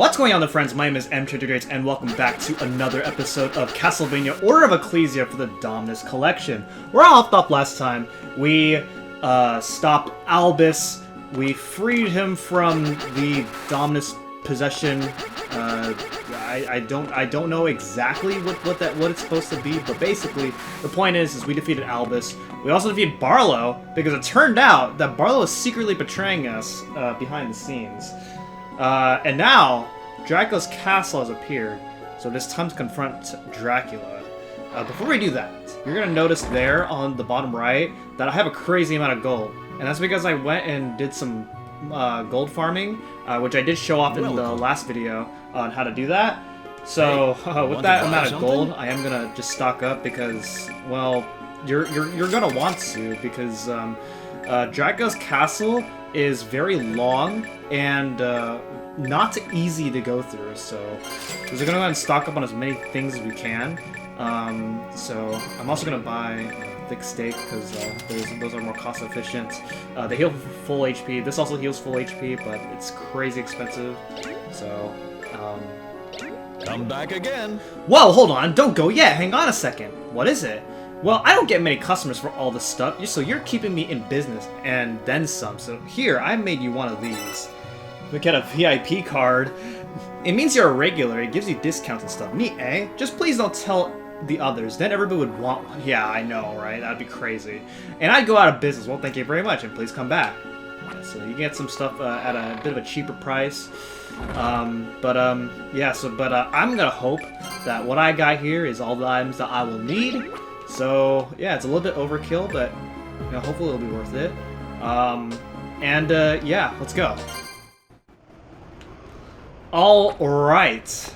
What's going on, there, friends? My name is M23, and welcome back to another episode of Castlevania Order of Ecclesia for the Dominus Collection. Where I left off last time, we stopped Albus, we freed him from the Dominus possession. I don't know exactly what it's supposed to be, but basically the point is we defeated Albus. We also defeated Barlow because it turned out that Barlow is secretly betraying us behind the scenes. And now Dracula's castle has appeared, so it is time to confront Dracula. Before we do that, you're gonna notice there on the bottom right that I have a crazy amount of gold, and that's because I went and did some gold farming, which I did show off in the last video on how to do that. So with that amount of gold, I am gonna just stock up because, well, you're gonna want to, because Dracula's castle is very long and not easy to go through. So we're gonna go ahead and stock up on as many things as we can. So I'm also gonna buy thick steak because those are more cost efficient. They heal full HP. This also heals full HP, but it's crazy expensive. So come back again. Whoa, hold on, don't go yet. Hang on a second. What is it? Well, I don't get many customers for all this stuff, so you're keeping me in business and then some. So here, I made you one of these. We get a VIP card. It means you're a regular. It gives you discounts and stuff. Neat, eh? Just please don't tell the others. Then everybody would want one. Yeah, I know, right? That'd be crazy. And I'd go out of business. Well, thank you very much, and please come back. So you get some stuff at a bit of a cheaper price. I'm gonna hope that what I got here is all the items that I will need. So yeah, it's a little bit overkill, but you know, hopefully it'll be worth it. Yeah, let's go. All right,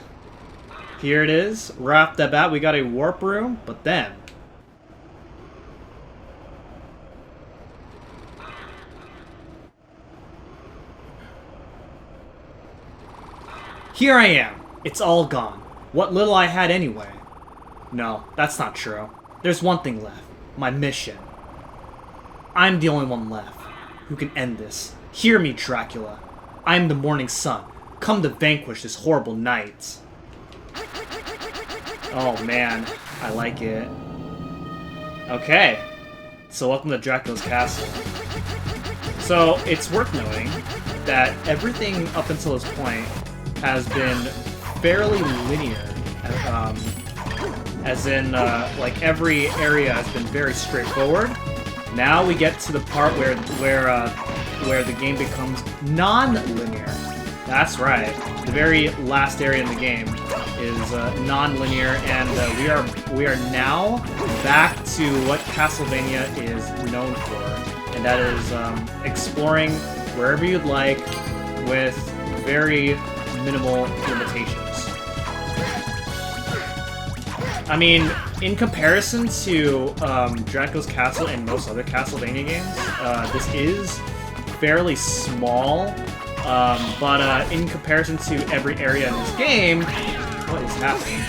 here it is. Right off the bat, we got a warp room, but then here I am. It's all gone. What little I had anyway. No, that's not true. There's one thing left. My mission. I'm the only one left who can end this. Hear me, Dracula. I am the morning sun, come to vanquish this horrible night. Oh man, I like it. Okay, so welcome to Dracula's castle. So it's worth noting that everything up until this point has been fairly linear. As in, like, every area has been very straightforward. Now we get to the part where the game becomes non-linear. That's right. The very last area in the game is non-linear, and we are now back to what Castlevania is known for, and that is exploring wherever you'd like with very minimal limitations. I mean, in comparison to Dracula's Castle and most other Castlevania games, this is fairly small, but in comparison to every area in this game, what is happening?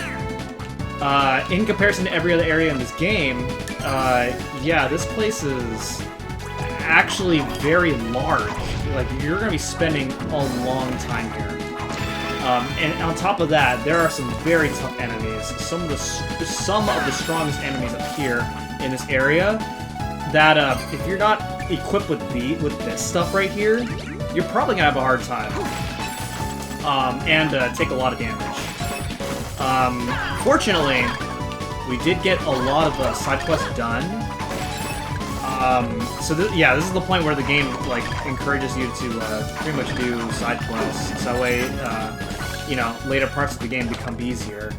In comparison to every other area in this game, yeah, this place is actually very large. Like, you're gonna be spending a long time here. And on top of that, there are some very tough enemies. Some of the strongest enemies up here in this area. That if you're not equipped with this stuff right here, you're probably gonna have a hard time. And take a lot of damage. Fortunately, we did get a lot of side quests done. So yeah, this is the point where the game like encourages you to pretty much do side quests. So that way, you know, later parts of the game become easier.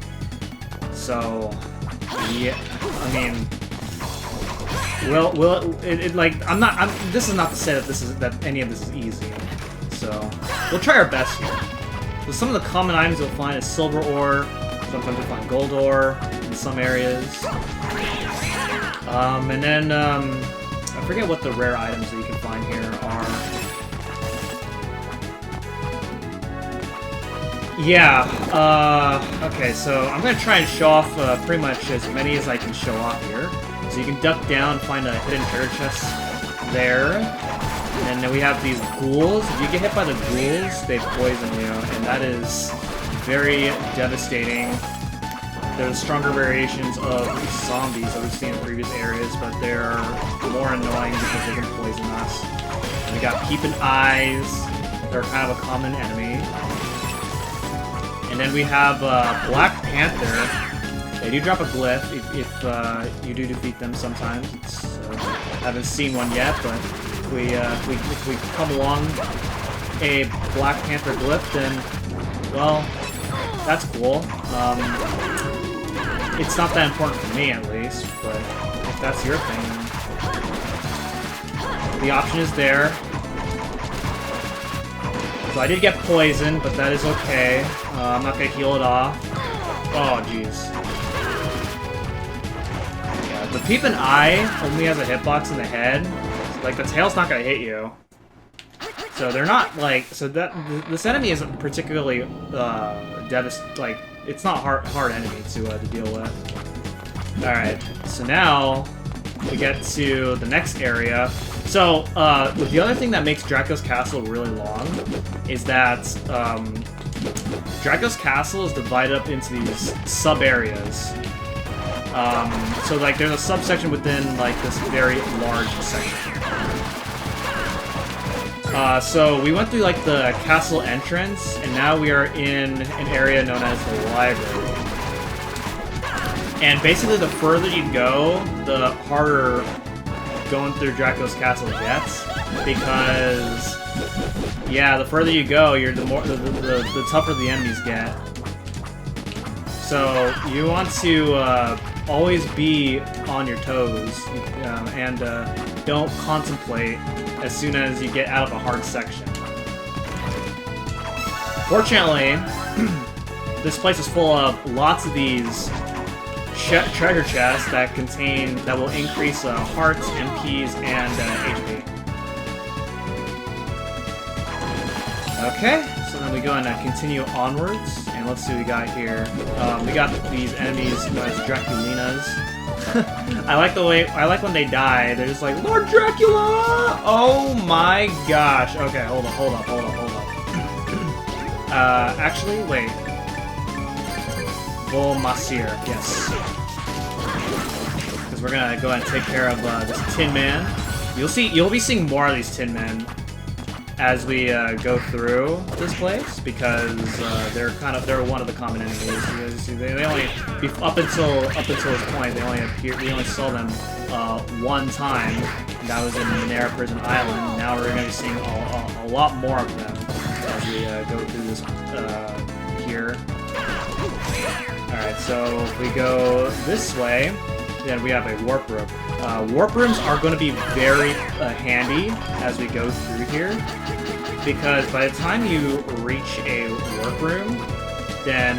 So yeah, I mean, this is not to say that any of this is easy. So we'll try our best here. So some of the common items you'll find is silver ore. Sometimes you'll find gold ore in some areas. And then I forget what the rare items that you can find here are. Yeah, okay, so I'm going to try and show off pretty much as many as I can show off here. So you can duck down, find a hidden treasure chest there. And then we have these ghouls. If you get hit by the ghouls, they poison you, and that is very devastating. There's stronger variations of zombies that we've seen in previous areas, but they're more annoying because they can poison us. And we got peeping eyes. They're kind of a common enemy. And then we have Black Panther. They do drop a glyph if you do defeat them sometimes. Haven't seen one yet, but if we come along a Black Panther glyph, then, well, that's cool. It's not that important for me, at least, but if that's your thing, then the option is there. So I did get poisoned, but that is okay. I'm not gonna heal it off. Oh, jeez. Yeah, the peeping eye only has a hitbox in the head. Like, the tail's not gonna hit you. So they're not, like, so that, this enemy isn't particularly, like, it's not hard enemy to deal with. Alright, so now we get to the next area. So, the other thing that makes Dracula's Castle really long is that, Dracula's Castle is divided up into these sub-areas. So, like, there's a subsection within, like, this very large section. So we went through, like, the castle entrance, and now we are in an area known as the library. And basically, the further you go, the harder going through Dracula's castle gets, because, yeah, the further you go, the tougher the enemies get. So you want to always be on your toes, and don't contemplate as soon as you get out of a hard section. Fortunately, this place is full of lots of these treasure chests that will increase hearts, MPs, and HP. Okay, so then we go and continue onwards, and let's see what we got here. We got these enemies known as Draculinas. I like when they die, they're just like, Lord Dracula! Oh my gosh. Okay, hold up. Actually, wait. Volmasir, yes. Because we're gonna go ahead and take care of this Tin Man. You'll be seeing more of these Tin Men as we go through this place, because they're one of the common enemies. They only up until this point we only saw them one time, and that was in Manera Prison Island. Now we're going to be seeing a lot more of them as we go through this here. All right, so if we go this way, then we have a warp room. Warp rooms are going to be very handy as we go through here, because by the time you reach a warp room, then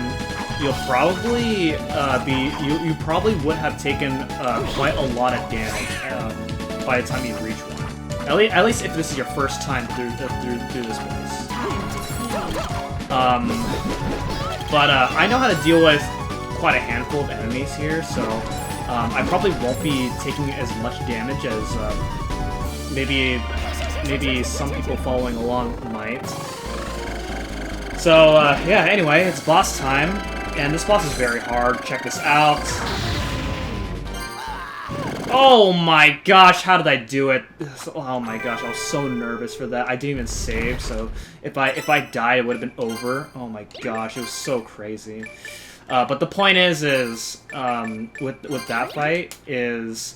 you'll probably you probably would have taken quite a lot of damage by the time you reach one. At least if this is your first time through this place. But I know how to deal with quite a handful of enemies here, so I probably won't be taking as much damage as maybe some people following along might. So yeah, anyway, it's boss time, and this boss is very hard. Check this out. Oh my gosh, how did I do it? Oh my gosh, I was so nervous for that. I didn't even save, so if I died, it would have been over. Oh my gosh, it was so crazy. But the point is with that fight is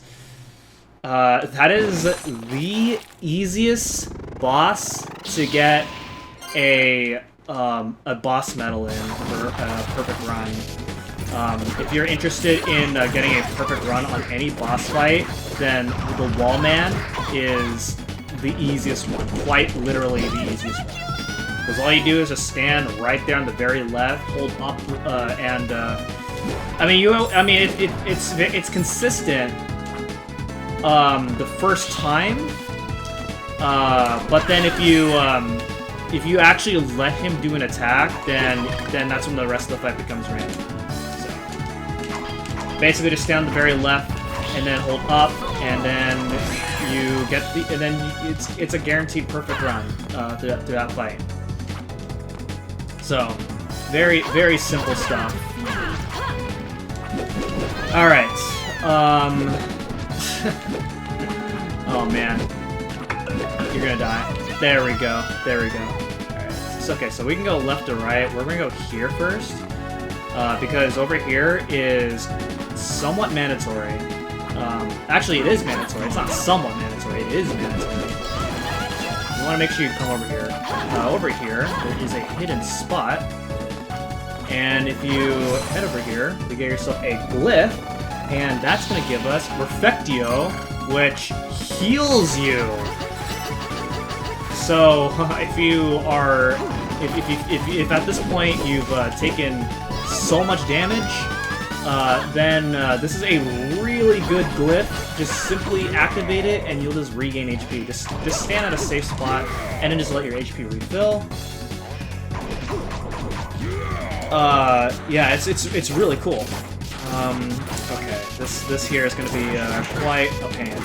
that is the easiest boss to get a boss medal in for a perfect run. If you're interested in getting a perfect run on any boss fight, then the Wallman is the easiest one. Quite literally the easiest one. Because all you do is just stand right there on the very left, hold up, and it's consistent the first time, but then if you actually let him do an attack, then that's when the rest of the fight becomes random. So basically, just stand on the very left, and then hold up, and then you get the, and then it's a guaranteed perfect run through that fight. So, very, very simple stuff. All right. Oh man, you're gonna die. There we go. There we go. All right. So, okay, so we can go left to right. We're gonna go here first because over here is somewhat mandatory. Actually, it is mandatory. It's not somewhat mandatory. It is mandatory. You want to make sure you come over here. Over here, there is a hidden spot. And if you head over here, you get yourself a glyph. And that's going to give us Refectio, which heals you. So, if you are... If at this point you've taken so much damage, then this is a really good glyph. Just simply activate it and you'll just regain HP. Just stand at a safe spot and then just let your HP refill. Yeah, it's really cool. Okay, this here is gonna be quite a pain.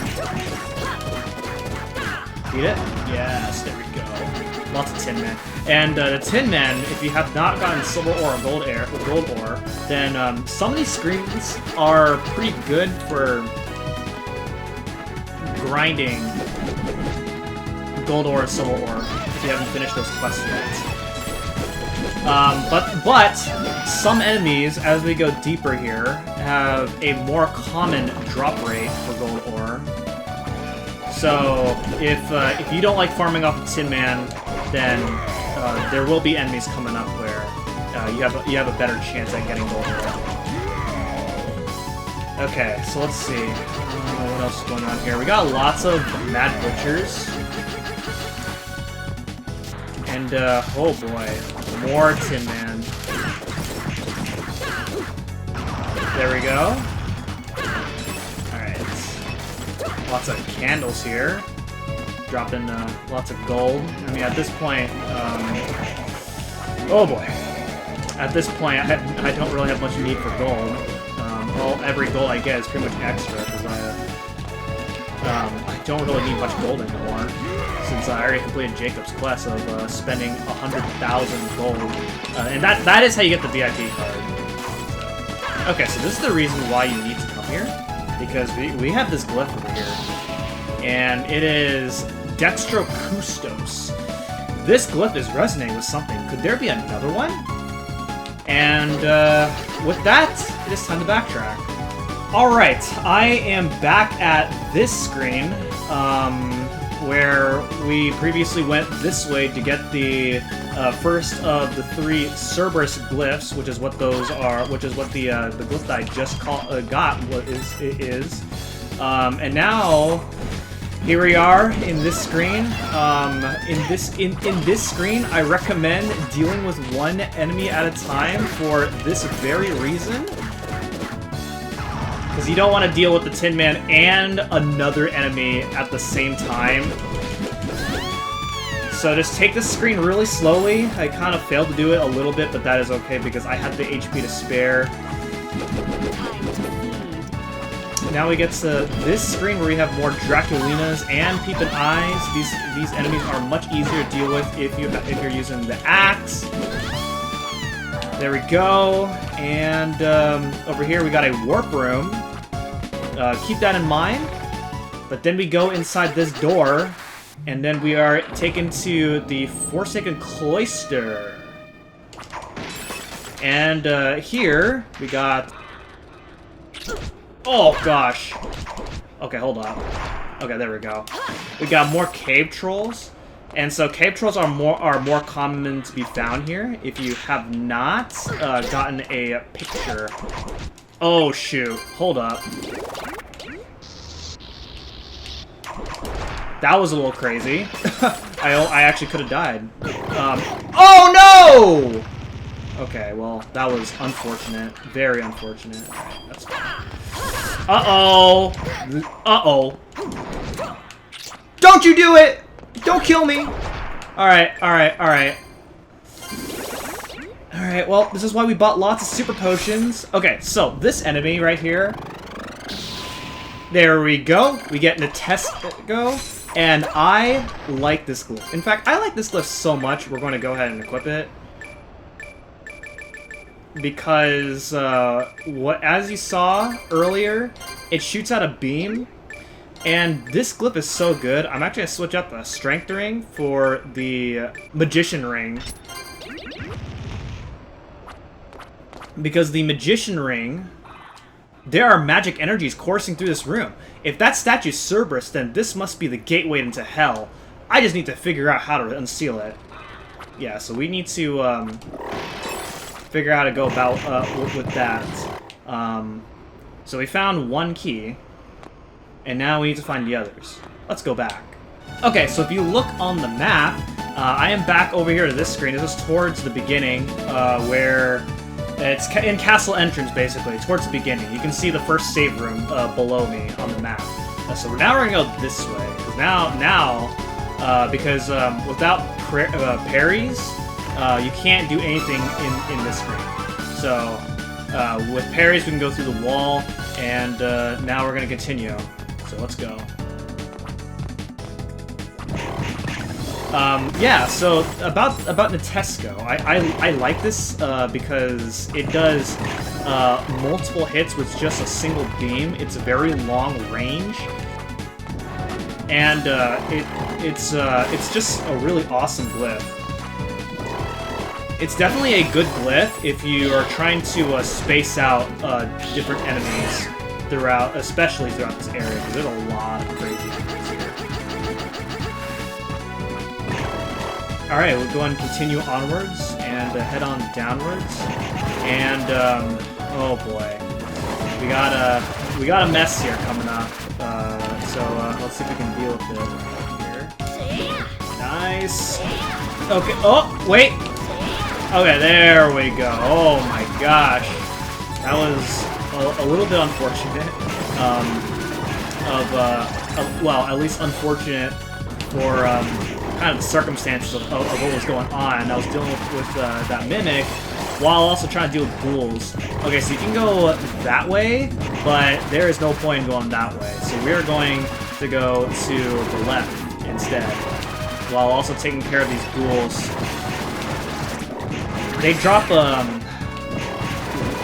Beat it? Yes, there we go. Lots of Tin Man. And the Tin Man, if you have not gotten Silver Ore or Gold Ore, then some of these screens are pretty good for grinding Gold Ore or Silver Ore if you haven't finished those quests yet. But some enemies, as we go deeper here, have a more common drop rate for Gold Ore. So if you don't like farming off the Tin Man, then there will be enemies coming up where you have a better chance at getting Gold Ore. Okay, so let's see. What else is going on here? We got lots of Mad Butchers. And, oh boy, more Tin Man. There we go. Alright. Lots of candles here. Dropping lots of gold. I mean, at this point, oh boy. At this point, I don't really have much need for gold. Every gold I get is pretty much extra, because I don't really need much gold anymore, since I already completed Jacob's quest of spending 100,000 gold. And that is how you get the VIP card. Okay, so this is the reason why you need to come here, because we have this glyph over here, and it is Dextro Custos. This glyph is resonating with something. Could there be another one? And with that, it is time to backtrack. Alright, I am back at this screen, where we previously went this way to get the first of the 3 Cerberus glyphs, which is what those are, which is what the glyph that I just got is. And now here we are in this screen. In this screen, I recommend dealing with one enemy at a time for this very reason. Because you don't want to deal with the Tin Man and another enemy at the same time. So just take the screen really slowly. I kind of failed to do it a little bit, but that is okay because I had the HP to spare. Now we get to this screen where we have more Draculinas and Peepin' Eyes. These enemies are much easier to deal with if you're using the axe. There we go. And over here we got a warp room. Keep that in mind. But then we go inside this door, and then we are taken to the Forsaken Cloister. And here we got... Oh gosh. Okay, hold on. Okay, there we go. We got more cave trolls. And so cave trolls are more common to be found here if you have not gotten a picture. Oh shoot, hold up. That was a little crazy. I actually could have died. Oh no! Okay, well, that was unfortunate. Very unfortunate. Alright, that's fine. Uh-oh! Uh-oh. Don't you do it! Don't kill me! Alright, alright, alright. Alright, well, this is why we bought lots of super potions. Okay, so this enemy right here There we go. We get Netesco, and I like this glyph. In fact, I like this glyph so much, we're going to go ahead and equip it. Because, as you saw earlier, it shoots out a beam, and this glyph is so good, I'm actually going to switch up the Strength Ring for the Magician Ring. Because the Magician Ring, there are magic energies coursing through this room. If that statue's Cerberus, then this must be the gateway into hell. I just need to figure out how to unseal it. Yeah, so we need to figure out how to go about with that. So we found one key, and now we need to find the others. Let's go back. Okay, so if you look on the map, I am back over here to this screen. This is towards the beginning, where it's in castle entrance, basically, towards the beginning. You can see the first save room below me on the map. So now we're gonna go this way. Because without parries, you can't do anything in this screen. So with parries, we can go through the wall, and now we're gonna continue. So let's go. Yeah, so about Netesco, I like this because it does multiple hits with just a single beam. It's a very long range, and it's just a really awesome glyph. It's definitely a good glyph if you are trying to space out different enemies throughout, especially throughout this area, because there's a lot of crazy enemies here. Alright, we'll go ahead and continue onwards and head on downwards. And, oh boy. We got a mess here coming up. So let's see if we can deal with it here. Nice. Okay, oh, wait! Okay, there we go. Oh my gosh. That was a little bit unfortunate. Well, at least unfortunate for, kind of the circumstances of what was going on. I was dealing with that mimic while also trying to deal with ghouls. Okay, so you can go that way, but there is no point in going that way. So we are going to go to the left instead, while also taking care of these ghouls. They drop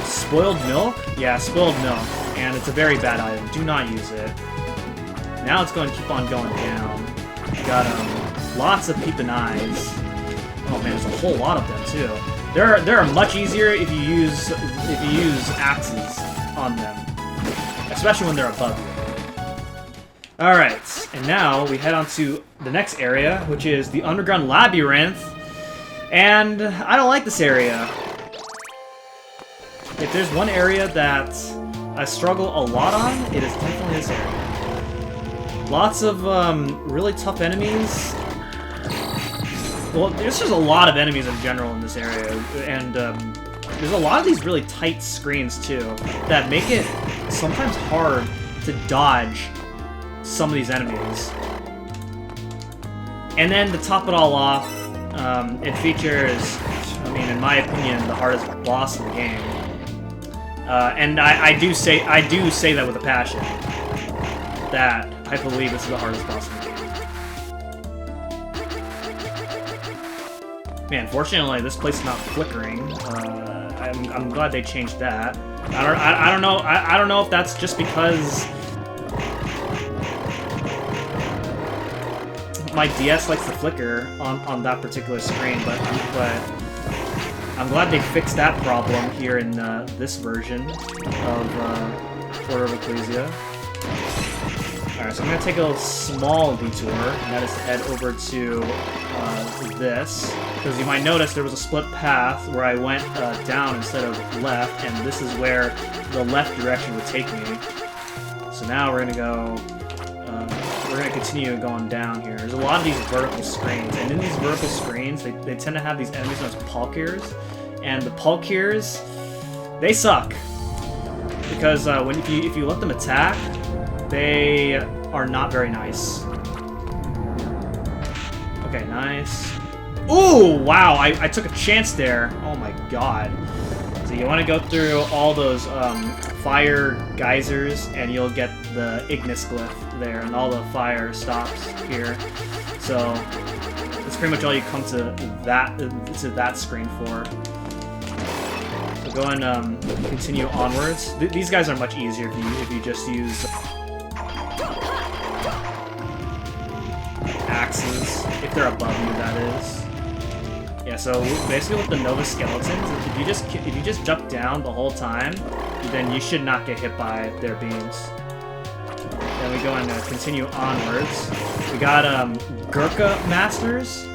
spoiled milk? Yeah, spoiled milk, and it's a very bad item. Do not use it. Now it's going to keep on going down. We got lots of peeping eyes. Oh man, there's a whole lot of them too. They're much easier if you use axes on them, especially when they're above you. All right, and now we head on to the next area, which is the underground labyrinth. And I don't like this area. If there's one area that I struggle a lot on, it is definitely this area. Lots of really tough enemies. Well, there's just a lot of enemies in general in this area, and there's a lot of these really tight screens too that make it sometimes hard to dodge some of these enemies. And then to top it all off, it features, I mean, in my opinion, the hardest boss in the game. And I do say that with a passion. That I believe this is the hardest boss in the game. Man, fortunately, this place is not flickering. I'm glad they changed that. I don't know. I don't know if that's just because my DS likes to flicker on that particular screen, but I'm glad they fixed that problem here in this version of Order of Ecclesia. Alright, so I'm going to take a small detour, and that is to head over to this, because you might notice there was a split path where I went down instead of left, and this is where the left direction would take me. So now we're going to go, we're going to continue going down here. There's a lot of these vertical screens, and in these vertical screens, they tend to have these enemies known as Palkirs, and the Palkirs, they suck, because if you let them attack, they are not very nice. Okay, nice. Ooh, wow, I took a chance there. Oh my god. So You want to go through all those fire geysers, and you'll get the Ignis glyph there, and all the fire stops here. So that's pretty much all you come to that screen for. So go and continue onwards. These guys are much easier if you just use axes, if they're above you, that is. Yeah, so basically with the Nova Skeletons, if you just jump down the whole time, then you should not get hit by their beams. Then we go and continue onwards. We got Gurkha Masters.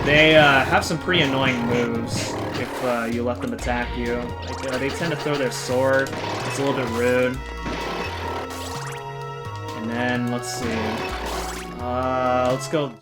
They have some pretty annoying moves if you let them attack you. Like, they tend to throw their sword. It's a little bit rude. And then let's see. Let's go